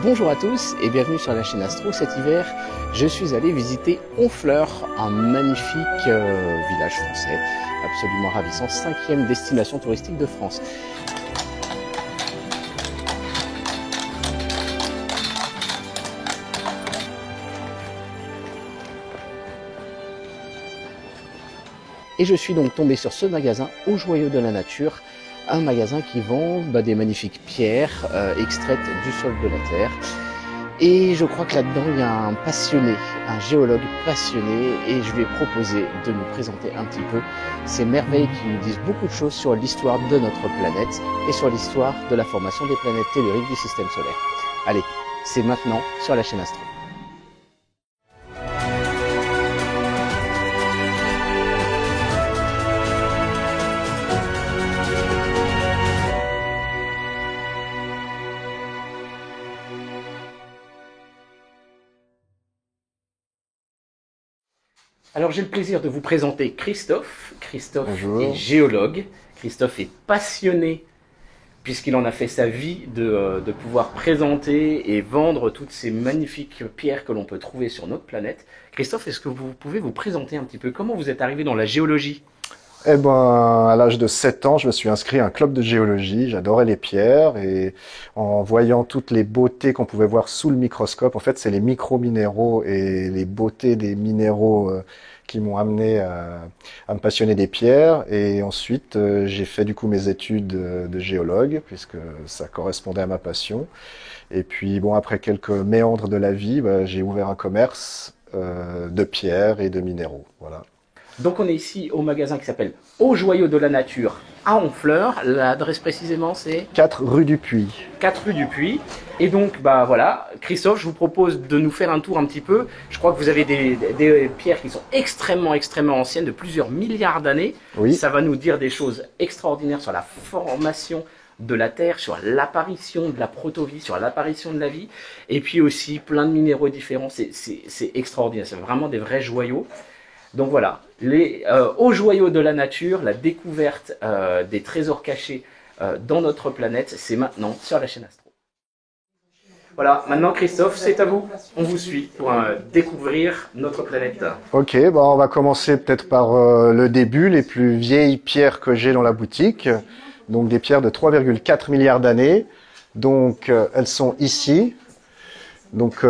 Bonjour à tous et bienvenue sur la chaîne Astro. Cet hiver, je suis allé visiter Honfleur, un magnifique village français, absolument ravissant, 5e destination touristique de France. Et je suis donc tombé sur ce magasin Au Joyau de la Nature, un magasin qui vend des magnifiques pierres extraites du sol de la Terre. Et je crois que là-dedans, il y a un passionné, un géologue passionné, et je lui ai proposé de nous présenter un petit peu ces merveilles qui nous disent beaucoup de choses sur l'histoire de notre planète et sur l'histoire de la formation des planètes telluriques du système solaire. Allez, c'est maintenant sur la chaîne Astro. Alors j'ai le plaisir de vous présenter Christophe. Christophe Bonjour. est géologue. Christophe est passionné puisqu'il en a fait sa vie de pouvoir présenter et vendre toutes ces magnifiques pierres que l'on peut trouver sur notre planète. Christophe, est-ce que vous pouvez vous présenter un petit peu? Comment vous êtes arrivé dans la géologie? Eh ben, à l'âge de 7 ans, je me suis inscrit à un club de géologie. J'adorais les pierres et en voyant toutes les beautés qu'on pouvait voir sous le microscope, en fait, c'est les micro-minéraux et les beautés des minéraux qui m'ont amené à me passionner des pierres. Et ensuite, j'ai fait du coup mes études de géologue puisque ça correspondait à ma passion. Et puis, bon, après quelques méandres de la vie, j'ai ouvert un commerce de pierres et de minéraux. Voilà. Donc on est ici au magasin qui s'appelle Au Joyau de la Nature à Honfleur. L'adresse précisément c'est 4 rue du Puy. 4 rue du Puy. Et donc voilà, Christophe, je vous propose de nous faire un tour un petit peu. Je crois que vous avez des pierres qui sont extrêmement anciennes, de plusieurs milliards d'années. Oui. Ça va nous dire des choses extraordinaires sur la formation de la Terre, sur l'apparition de la protovie, sur l'apparition de la vie. Et puis aussi plein de minéraux différents. C'est extraordinaire, c'est vraiment des vrais joyaux. Donc voilà, Au Joyau de la Nature, la découverte des trésors cachés dans notre planète, c'est maintenant sur la chaîne Astro. Voilà, maintenant Christophe, c'est à vous. On vous suit pour découvrir notre planète. Ok, on va commencer peut-être par le début, les plus vieilles pierres que j'ai dans la boutique. Donc des pierres de 3,4 milliards d'années. Donc elles sont ici. Donc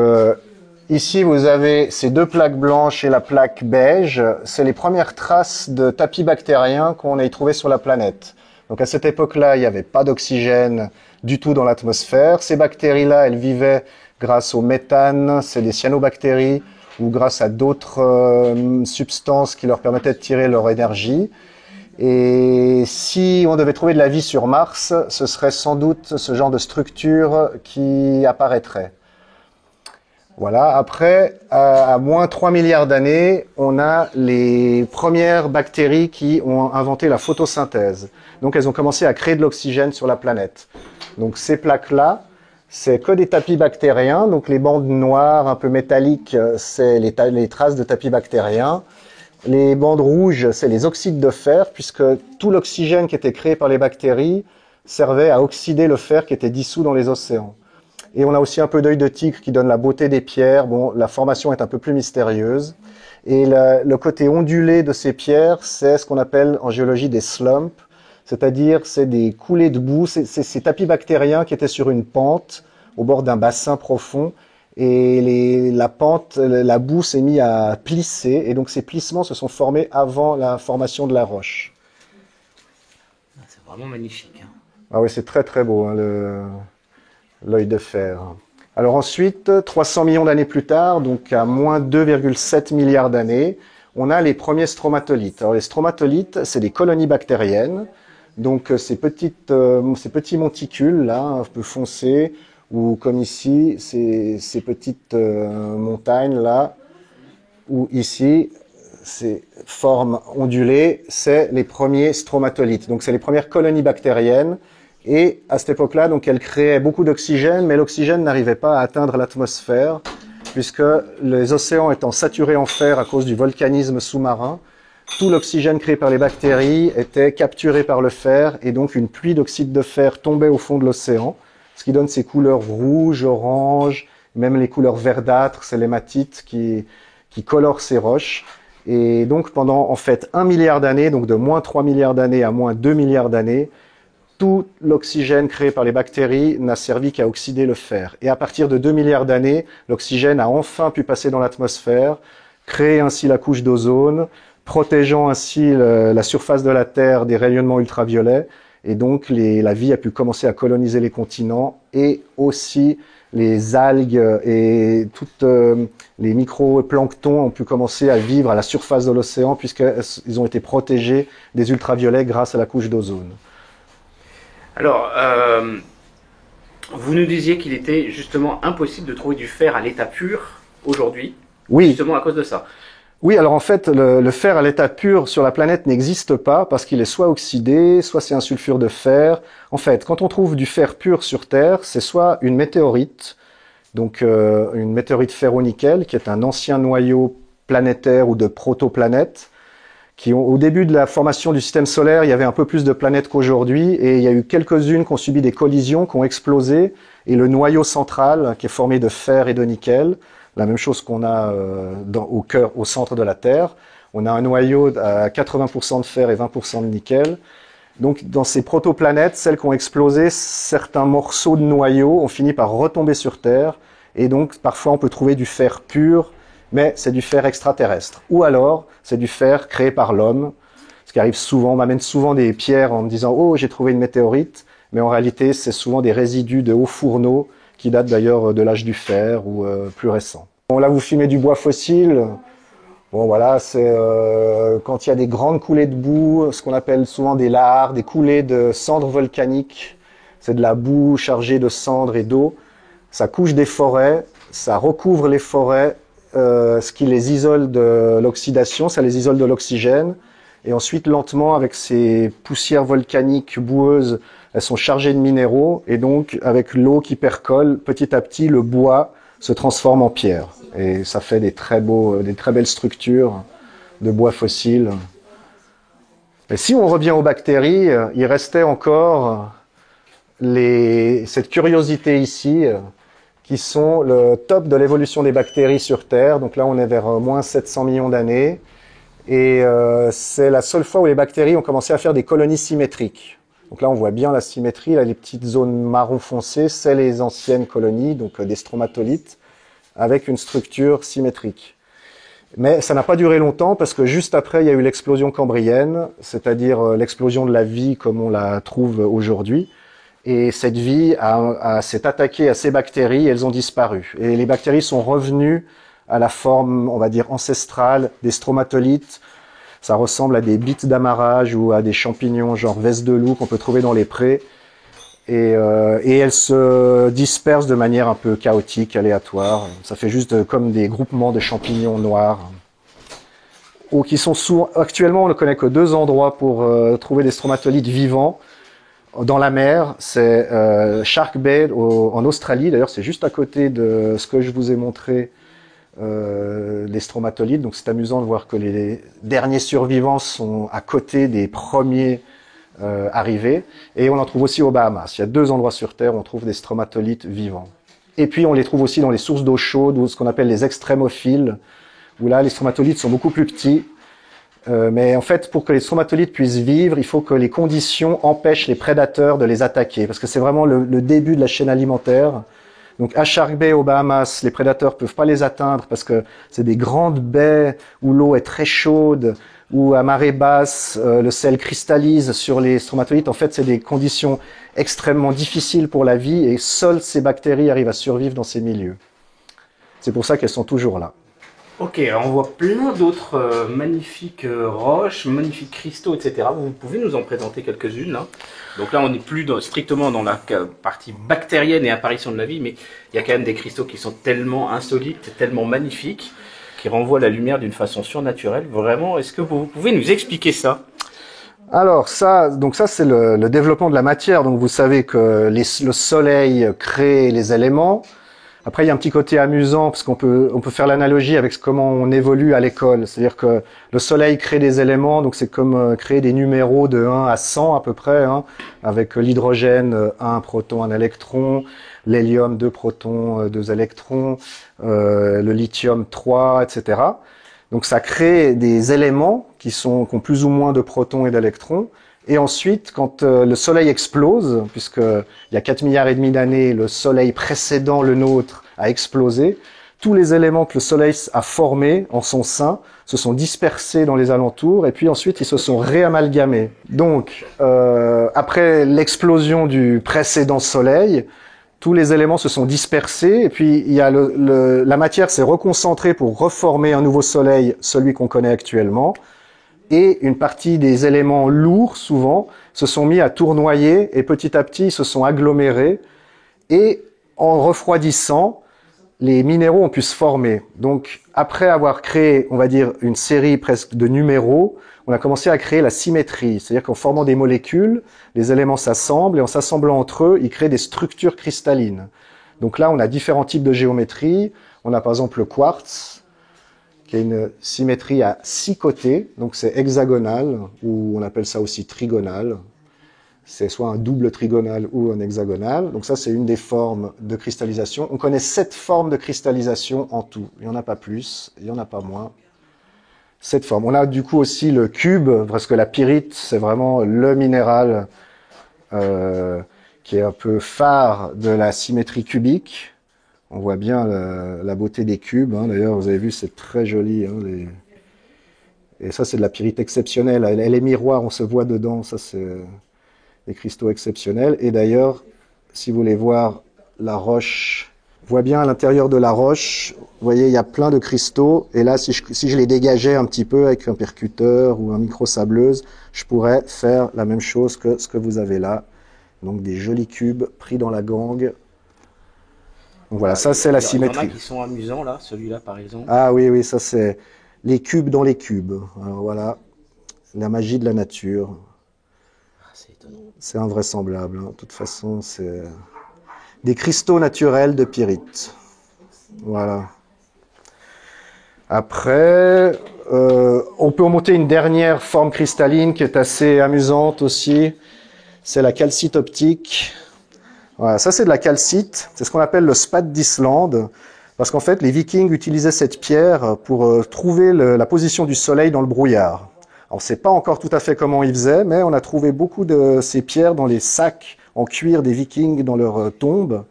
ici, vous avez ces deux plaques blanches et la plaque beige. C'est les premières traces de tapis bactériens qu'on ait trouvé sur la planète. Donc à cette époque-là, il n'y avait pas d'oxygène du tout dans l'atmosphère. Ces bactéries-là, elles vivaient grâce au méthane, c'est des cyanobactéries, ou grâce à d'autres substances qui leur permettaient de tirer leur énergie. Et si on devait trouver de la vie sur Mars, ce serait sans doute ce genre de structure qui apparaîtrait. Voilà. Après, à moins 3 milliards d'années, on a les premières bactéries qui ont inventé la photosynthèse. Donc, elles ont commencé à créer de l'oxygène sur la planète. Donc, ces plaques-là, c'est que des tapis bactériens. Donc, les bandes noires un peu métalliques, c'est les traces de tapis bactériens. Les bandes rouges, c'est les oxydes de fer, puisque tout l'oxygène qui était créé par les bactéries servait à oxyder le fer qui était dissous dans les océans. Et on a aussi un peu d'œil de tigre qui donne la beauté des pierres. Bon, la formation est un peu plus mystérieuse. Et le côté ondulé de ces pierres, c'est ce qu'on appelle en géologie des slumps. C'est-à-dire, c'est des coulées de boue. C'est ces tapis bactériens qui étaient sur une pente au bord d'un bassin profond. Et la pente, la boue s'est mise à plisser. Et donc, ces plissements se sont formés avant la formation de la roche. C'est vraiment magnifique. Ah oui, c'est très très beau, hein, l'œil de fer. Alors ensuite, 300 millions d'années plus tard, donc à moins 2,7 milliards d'années, on a les premiers stromatolites. Alors les stromatolites, c'est des colonies bactériennes. Donc ces petits monticules là, un peu foncés, ou comme ici, ces petites montagnes là, ou ici, ces formes ondulées, c'est les premiers stromatolites. Donc c'est les premières colonies bactériennes. Et à cette époque-là, donc, elles créaient beaucoup d'oxygène, mais l'oxygène n'arrivait pas à atteindre l'atmosphère, puisque les océans étant saturés en fer à cause du volcanisme sous-marin, tout l'oxygène créé par les bactéries était capturé par le fer, et donc une pluie d'oxyde de fer tombait au fond de l'océan. ce qui donne ces couleurs rouges, orange, même les couleurs verdâtres, c'est l'hématite qui colore ces roches. Et donc pendant en fait 1 milliard d'années, donc de moins 3 milliards d'années à moins 2 milliards d'années, tout l'oxygène créé par les bactéries n'a servi qu'à oxyder le fer. Et à partir de 2 milliards d'années, l'oxygène a enfin pu passer dans l'atmosphère, créer ainsi la couche d'ozone, protégeant ainsi la surface de la Terre des rayonnements ultraviolets. Et donc la vie a pu commencer à coloniser les continents et aussi les algues et toutes les micro-planctons ont pu commencer à vivre à la surface de l'océan puisqu'ils ont été protégés des ultraviolets grâce à la couche d'ozone. Alors, vous nous disiez qu'il était justement impossible de trouver du fer à l'état pur aujourd'hui, Oui. Justement à cause de ça. Oui, alors en fait, le fer à l'état pur sur la planète n'existe pas parce qu'il est soit oxydé, soit c'est un sulfure de fer. En fait, quand on trouve du fer pur sur Terre, c'est soit une météorite, donc une météorite ferro-nickel, qui est un ancien noyau planétaire ou de protoplanètes, au début de la formation du système solaire, il y avait un peu plus de planètes qu'aujourd'hui, et il y a eu quelques-unes qui ont subi des collisions, qui ont explosé, et le noyau central, qui est formé de fer et de nickel, la même chose qu'on a au cœur, au centre de la Terre. On a un noyau à 80% de fer et 20% de nickel. Donc, dans ces protoplanètes, celles qui ont explosé, certains morceaux de noyaux ont fini par retomber sur Terre. Et donc, parfois, on peut trouver du fer pur, mais c'est du fer extraterrestre. Ou alors, c'est du fer créé par l'homme. Ce qui arrive souvent, on m'amène souvent des pierres en me disant « Oh, j'ai trouvé une météorite ». Mais en réalité, c'est souvent des résidus de hauts fourneaux qui datent d'ailleurs de l'âge du fer ou plus récent. Bon, là, vous fumez du bois fossile. Bon, voilà, c'est quand il y a des grandes coulées de boue, ce qu'on appelle souvent des lahars, des coulées de cendres volcaniques. C'est de la boue chargée de cendres et d'eau. Ça couche des forêts, ça recouvre les forêts, ce qui les isole de l'oxydation, ça les isole de l'oxygène. Et ensuite, lentement, avec ces poussières volcaniques boueuses, elles sont chargées de minéraux. Et donc, avec l'eau qui percole, petit à petit, le bois se transforme en pierre. Et ça fait des très belles structures de bois fossile. Et si on revient aux bactéries, il restait encore cette curiosité ici, qui sont le top de l'évolution des bactéries sur Terre. Donc là, on est vers moins 700 millions d'années. Et c'est la seule fois où les bactéries ont commencé à faire des colonies symétriques. Donc là, on voit bien la symétrie. Là, les petites zones marron foncé, c'est les anciennes colonies, donc des stromatolites, avec une structure symétrique. Mais ça n'a pas duré longtemps parce que juste après, il y a eu l'explosion cambrienne, c'est-à-dire l'explosion de la vie comme on la trouve aujourd'hui. Et cette vie s'est attaquée à ces bactéries et elles ont disparu. Et les bactéries sont revenues à la forme, on va dire, ancestrale des stromatolites. Ça ressemble à des bites d'amarrage ou à des champignons genre veste de loup qu'on peut trouver dans les prés. Et elles se dispersent de manière un peu chaotique, aléatoire. Ça fait juste comme des groupements de champignons noirs. Ou qui sont actuellement, on ne connaît que 2 endroits pour trouver des stromatolites vivants. Dans la mer, c'est Shark Bay en Australie. D'ailleurs, c'est juste à côté de ce que je vous ai montré, les stromatolites. Donc, c'est amusant de voir que les derniers survivants sont à côté des premiers arrivés. Et on en trouve aussi aux Bahamas. Il y a 2 endroits sur Terre où on trouve des stromatolites vivants. Et puis, on les trouve aussi dans les sources d'eau chaude, ou ce qu'on appelle les extrémophiles, où là, les stromatolites sont beaucoup plus petits. Mais en fait, pour que les stromatolites puissent vivre, il faut que les conditions empêchent les prédateurs de les attaquer, parce que c'est vraiment le début de la chaîne alimentaire. Donc à Shark Bay, aux Bahamas, les prédateurs peuvent pas les atteindre parce que c'est des grandes baies où l'eau est très chaude, où à marée basse, le sel cristallise sur les stromatolites. En fait, c'est des conditions extrêmement difficiles pour la vie et seules ces bactéries arrivent à survivre dans ces milieux. C'est pour ça qu'elles sont toujours là. Ok, alors on voit plein d'autres magnifiques roches, magnifiques cristaux, etc. Vous pouvez nous en présenter quelques-unes là. Donc là, on n'est plus strictement dans la partie bactérienne et apparition de la vie, mais il y a quand même des cristaux qui sont tellement insolites, tellement magnifiques, qui renvoient la lumière d'une façon surnaturelle. Vraiment, est-ce que vous pouvez nous expliquer ça ? Alors ça c'est le développement de la matière. Donc vous savez que le soleil crée les éléments. Après, il y a un petit côté amusant parce qu'on peut faire l'analogie avec comment on évolue à l'école. C'est-à-dire que le soleil crée des éléments, donc c'est comme créer des numéros de 1 à 100 à peu près, hein, avec l'hydrogène, 1 proton, 1 électron, l'hélium, 2 protons, 2 électrons, le lithium, 3, etc. Donc ça crée des éléments qui ont plus ou moins de protons et d'électrons. Et ensuite, quand le Soleil explose, puisqu'il y a 4 milliards et demi d'années, le Soleil précédent le nôtre a explosé, tous les éléments que le Soleil a formés en son sein se sont dispersés dans les alentours et puis ensuite ils se sont réamalgamés. Donc, après l'explosion du précédent Soleil, tous les éléments se sont dispersés et puis il y a la matière s'est reconcentrée pour reformer un nouveau Soleil, celui qu'on connaît actuellement. Et une partie des éléments lourds, souvent, se sont mis à tournoyer et petit à petit, ils se sont agglomérés. Et en refroidissant, les minéraux ont pu se former. Donc, après avoir créé, on va dire, une série presque de numéros, on a commencé à créer la symétrie. C'est-à-dire qu'en formant des molécules, les éléments s'assemblent et en s'assemblant entre eux, ils créent des structures cristallines. Donc là, on a différents types de géométrie. On a par exemple le quartz, qui a une symétrie à 6 côtés, donc c'est hexagonal, ou on appelle ça aussi trigonal. C'est soit un double trigonal ou un hexagonal. Donc ça, c'est une des formes de cristallisation. On connaît 7 formes de cristallisation en tout. Il n'y en a pas plus, il n'y en a pas moins. 7 formes. On a du coup aussi le cube, parce que la pyrite, c'est vraiment le minéral qui est un peu phare de la symétrie cubique. On voit bien la beauté des cubes. Hein. D'ailleurs, vous avez vu, c'est très joli. Hein, Et ça, c'est de la pyrite exceptionnelle. Elle est miroir, on se voit dedans. Ça, c'est des cristaux exceptionnels. Et d'ailleurs, si vous voulez voir la roche, on voit bien à l'intérieur de la roche, vous voyez, il y a plein de cristaux. Et là, si je les dégageais un petit peu avec un percuteur ou un micro-sableuse, je pourrais faire la même chose que ce que vous avez là. Donc, des jolis cubes pris dans la gangue. Donc voilà, ça c'est la symétrie. Il y en a qui sont amusants là, celui-là par exemple. Ah oui, oui, ça c'est les cubes dans les cubes. Alors voilà, la magie de la nature. Ah, c'est étonnant. C'est invraisemblable. Hein. De toute façon, c'est des cristaux naturels de pyrite. Voilà. Après, on peut remonter une dernière forme cristalline qui est assez amusante aussi. C'est la calcite optique. Voilà, ça c'est de la calcite, c'est ce qu'on appelle le spat d'Islande, parce qu'en fait les Vikings utilisaient cette pierre pour trouver la position du soleil dans le brouillard. Alors on ne sait pas encore tout à fait comment ils faisaient, mais on a trouvé beaucoup de ces pierres dans les sacs en cuir des Vikings dans leurs tombes.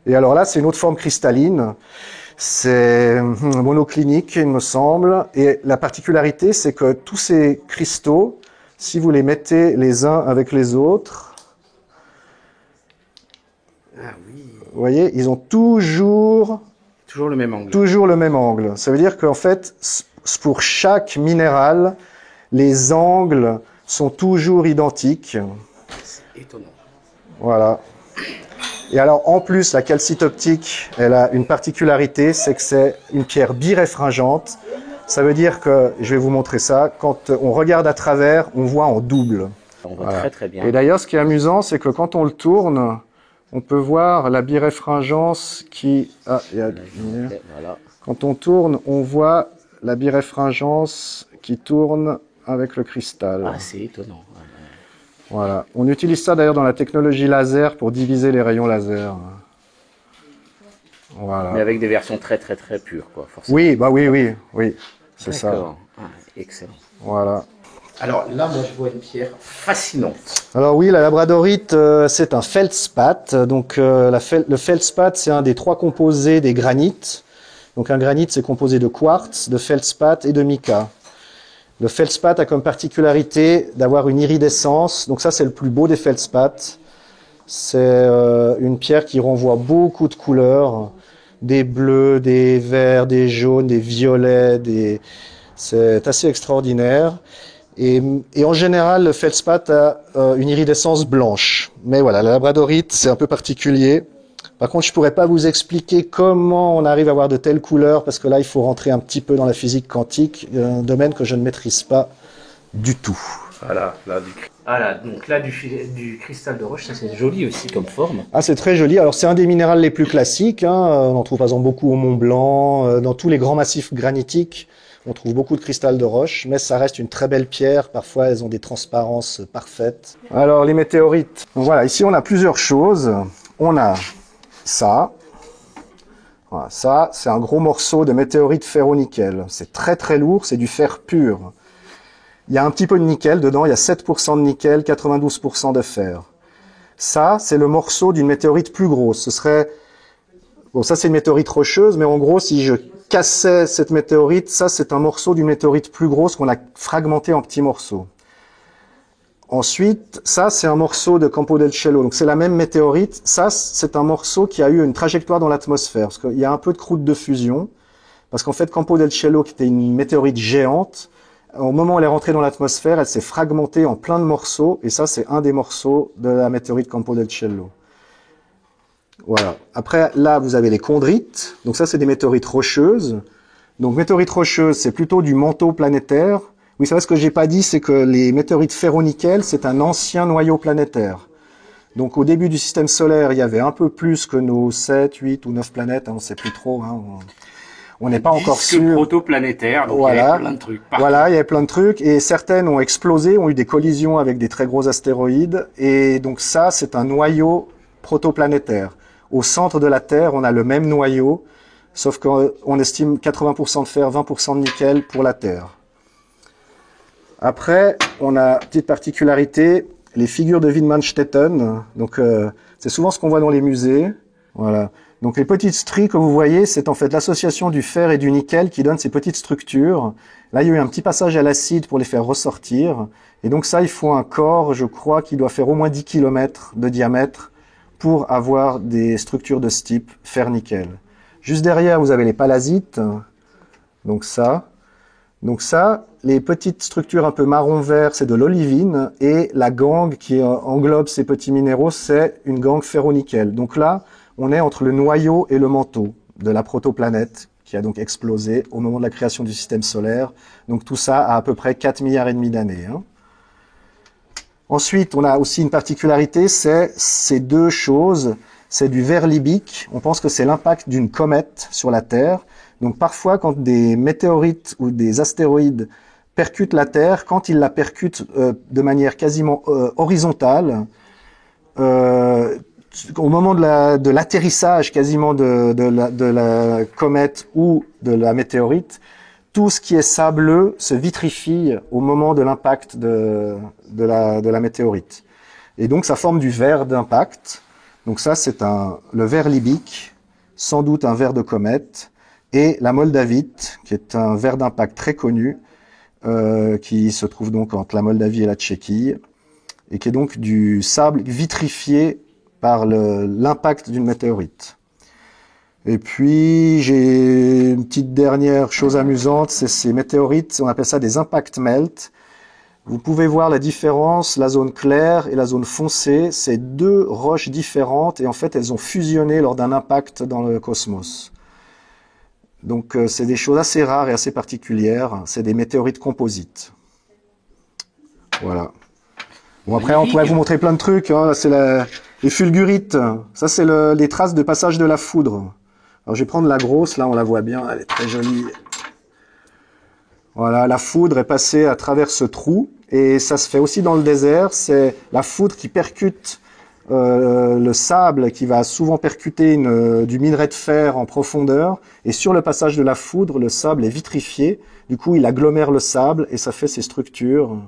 Et alors là c'est une autre forme cristalline, c'est monoclinique il me semble, et la particularité c'est que tous ces cristaux, si vous les mettez les uns avec les autres, ah oui. vous voyez, ils ont toujours le même angle. Toujours le même angle. Ça veut dire qu'en fait, pour chaque minéral, les angles sont toujours identiques. C'est étonnant. Voilà. Et alors, en plus, la calcite optique, elle a une particularité, c'est que c'est une pierre biréfringente. Ça veut dire que, je vais vous montrer ça, quand on regarde à travers, on voit en double. On voit très très bien. Et d'ailleurs, ce qui est amusant, c'est que quand on le tourne, on peut voir la biréfringence qui... Ah, il y a... Voilà. Quand on tourne, on voit la biréfringence qui tourne avec le cristal. Ah, c'est étonnant. Voilà. On utilise ça d'ailleurs dans la technologie laser pour diviser les rayons laser. Voilà. Mais avec des versions très très très pures, quoi, forcément. Oui, bah oui, c'est ça. Ah, excellent. Voilà. Alors là, moi, je vois une pierre fascinante. Alors oui, la labradorite, c'est un feldspath. Donc le feldspath, c'est un des 3 composés des granites. Donc un granit, c'est composé de quartz, de feldspath et de mica. Le feldspath a comme particularité d'avoir une iridescence. Donc ça, c'est le plus beau des feldspaths. C'est une pierre qui renvoie beaucoup de couleurs. Des bleus, des verts, des jaunes, des violets. C'est assez extraordinaire. Et en général, le feldspath a une iridescence blanche. Mais voilà, la labradorite, c'est un peu particulier. Par contre, je pourrais pas vous expliquer comment on arrive à avoir de telles couleurs, parce que là, il faut rentrer un petit peu dans la physique quantique, un domaine que je ne maîtrise pas du tout. Voilà, donc là du cristal de roche, ça c'est joli aussi comme forme. Ah, c'est très joli. Alors, c'est un des minéraux les plus classiques, hein. On en trouve par exemple beaucoup au Mont Blanc, dans tous les grands massifs granitiques. On trouve beaucoup de cristal de roche, mais ça reste une très belle pierre. Parfois, elles ont des transparences parfaites. Alors, les météorites. Donc, voilà, ici, on a plusieurs choses. On a ça. Voilà, ça, c'est un gros morceau de météorite ferro-nickel. C'est très très lourd, c'est du fer pur. Il y a un petit peu de nickel dedans, il y a 7% de nickel, 92% de fer. Ça, c'est le morceau d'une météorite plus grosse. Ce serait... Bon, ça, c'est une météorite rocheuse, mais en gros, si je cassais cette météorite, ça, c'est un morceau d'une météorite plus grosse qu'on a fragmenté en petits morceaux. Ensuite, ça, c'est un morceau de Campo del Cielo. Donc, c'est la même météorite. Ça, c'est un morceau qui a eu une trajectoire dans l'atmosphère, parce qu'il y a un peu de croûte de fusion. Parce qu'en fait, Campo del Cielo, qui était une météorite géante, au moment où elle est rentrée dans l'atmosphère, elle s'est fragmentée en plein de morceaux, et ça, c'est un des morceaux de la météorite Campo del Cielo. Voilà. Après, là, vous avez les chondrites. Donc ça, c'est des météorites rocheuses. Donc, météorites rocheuses, c'est plutôt du manteau planétaire. Oui, c'est vrai, ce que j'ai pas dit, c'est que les météorites ferro-nickel, c'est un ancien noyau planétaire. Donc, au début du système solaire, il y avait un peu plus que nos 7, 8 ou 9 planètes, hein, on sait plus trop, hein. On n'est pas encore sûr. Protoplanétaire, donc voilà. Il y avait plein de trucs. Voilà, il y avait plein de trucs, et certaines ont explosé, ont eu des collisions avec des très gros astéroïdes, et donc ça, c'est un noyau protoplanétaire. Au centre de la Terre, on a le même noyau, sauf qu'on estime 80% de fer, 20% de nickel pour la Terre. Après, on a, petite particularité, les figures de Widmanstätten. Donc, c'est souvent ce qu'on voit dans les musées. Voilà. Donc, les petites stries que vous voyez, c'est en fait l'association du fer et du nickel qui donne ces petites structures. Là, il y a eu un petit passage à l'acide pour les faire ressortir. Et donc, ça, il faut un corps, je crois, qui doit faire au moins 10 km de diamètre pour avoir des structures de ce type, fer-nickel. Juste derrière, vous avez les palasites. Donc ça, les petites structures un peu marron-vert, c'est de l'olivine. Et la gangue qui englobe ces petits minéraux, c'est une gangue ferro-nickel. Donc là, on est entre le noyau et le manteau de la protoplanète qui a donc explosé au moment de la création du système solaire. Donc tout ça à peu près 4,5 milliards d'années. Hein. Ensuite, on a aussi une particularité, c'est ces deux choses. C'est du verre libique. On pense que c'est l'impact d'une comète sur la Terre. Donc parfois, quand des météorites ou des astéroïdes percutent la Terre, quand ils la percutent de manière quasiment horizontale, au moment de l'atterrissage quasiment de la comète ou de la météorite, tout ce qui est sableux se vitrifie au moment de l'impact de la météorite. Et donc ça forme du verre d'impact. Donc ça, c'est le verre libique, sans doute un verre de comète, et la moldavite, qui est un verre d'impact très connu, qui se trouve donc entre la Moldavie et la Tchéquie, et qui est donc du sable vitrifié par l'impact d'une météorite. Et puis, j'ai une petite dernière chose amusante, c'est ces météorites, on appelle ça des impact melt. Vous pouvez voir la différence, la zone claire et la zone foncée, c'est deux roches différentes et en fait elles ont fusionné lors d'un impact dans le cosmos. Donc c'est des choses assez rares et assez particulières, c'est des météorites composites. Voilà. Bon après on pourrait vous montrer plein de trucs, hein. C'est les fulgurites, ça c'est les traces de passage de la foudre. Alors je vais prendre la grosse, là on la voit bien, elle est très jolie. Voilà, la foudre est passée à travers ce trou et ça se fait aussi dans le désert. C'est la foudre qui percute le sable, qui va souvent percuter du minerai de fer en profondeur. Et sur le passage de la foudre, le sable est vitrifié. Du coup, il agglomère le sable et ça fait ces structures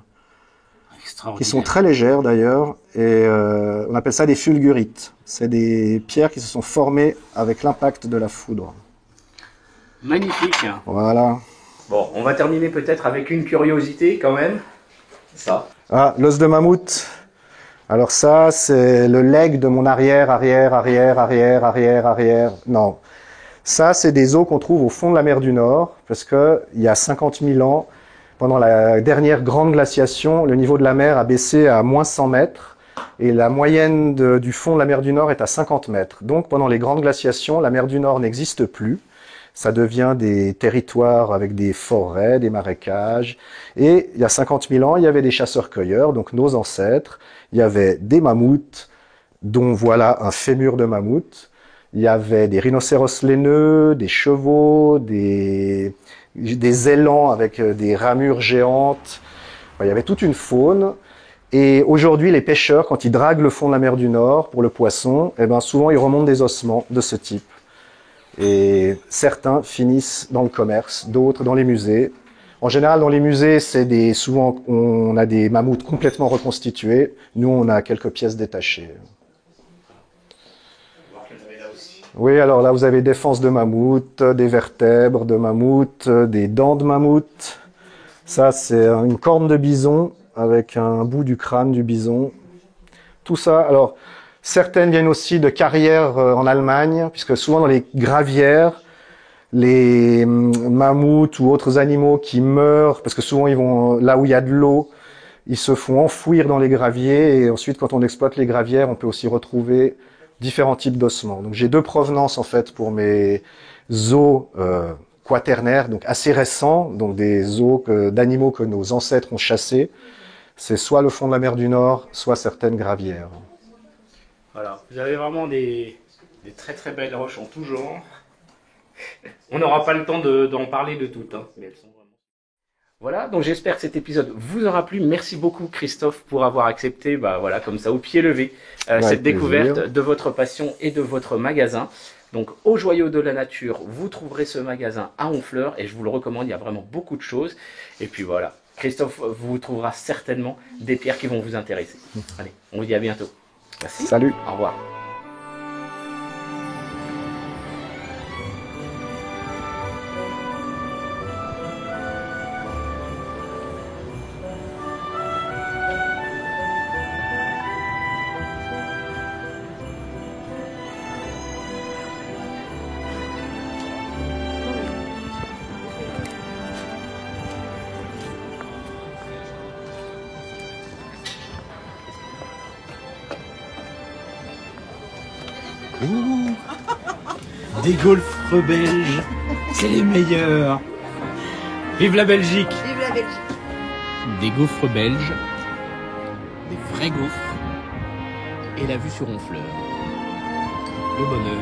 qui sont très légères d'ailleurs. Et on appelle ça des fulgurites. C'est des pierres qui se sont formées avec l'impact de la foudre. Magnifique. Voilà. Bon, on va terminer peut-être avec une curiosité quand même. Ça. Ah, l'os de mammouth. Alors ça, c'est le legs de mon arrière. Non. Ça, c'est des os qu'on trouve au fond de la mer du Nord, parce que il y a 50 000 ans, pendant la dernière grande glaciation, le niveau de la mer a baissé à moins 100 mètres, et la moyenne du fond de la mer du Nord est à 50 mètres. Donc, pendant les grandes glaciations, la mer du Nord n'existe plus. ça devient des territoires avec des forêts, des marécages. Et il y a 50 000 ans, il y avait des chasseurs-cueilleurs, donc nos ancêtres. Il y avait des mammouths, dont voilà un fémur de mammouth. Il y avait des rhinocéros laineux, des chevaux, des élans avec des ramures géantes. Enfin, il y avait toute une faune. Et aujourd'hui, les pêcheurs, quand ils draguent le fond de la mer du Nord pour le poisson, eh ben, souvent ils remontent des ossements de ce type. Et certains finissent dans le commerce, d'autres dans les musées. En général, dans les musées, souvent on a des mammouths complètement reconstitués. Nous, on a quelques pièces détachées. Oui, alors là, vous avez des fances de mammouth, des vertèbres de mammouth, des dents de mammouth. Ça, c'est une corne de bison avec un bout du crâne du bison. Tout ça, alors, certaines viennent aussi de carrières en Allemagne, puisque souvent dans les gravières, les mammouths ou autres animaux qui meurent, parce que souvent ils vont là où il y a de l'eau, ils se font enfouir dans les graviers, et ensuite quand on exploite les gravières, on peut aussi retrouver différents types d'ossements. Donc j'ai deux provenances en fait pour mes os quaternaires, donc assez récents, donc des os d'animaux que nos ancêtres ont chassés. C'est soit le fond de la mer du Nord, soit certaines gravières. Voilà, vous avez vraiment des très très belles roches en tout genre. On n'aura pas le temps d'en parler de toutes, hein, mais elles sont vraiment... Voilà, donc j'espère que cet épisode vous aura plu. Merci beaucoup Christophe pour avoir accepté, voilà, comme ça, au pied levé, cette découverte de votre passion et de votre magasin. Donc au Joyau de la Nature, vous trouverez ce magasin à Honfleur et je vous le recommande, il y a vraiment beaucoup de choses. Et puis voilà, Christophe vous trouvera certainement des pierres qui vont vous intéresser. Allez, on vous dit à bientôt. Merci. Salut. Au revoir. Des gaufres belges, c'est les meilleurs. Vive la Belgique! Vive la Belgique! Des gaufres belges, des vrais gaufres, et la vue sur Honfleur. Le bonheur.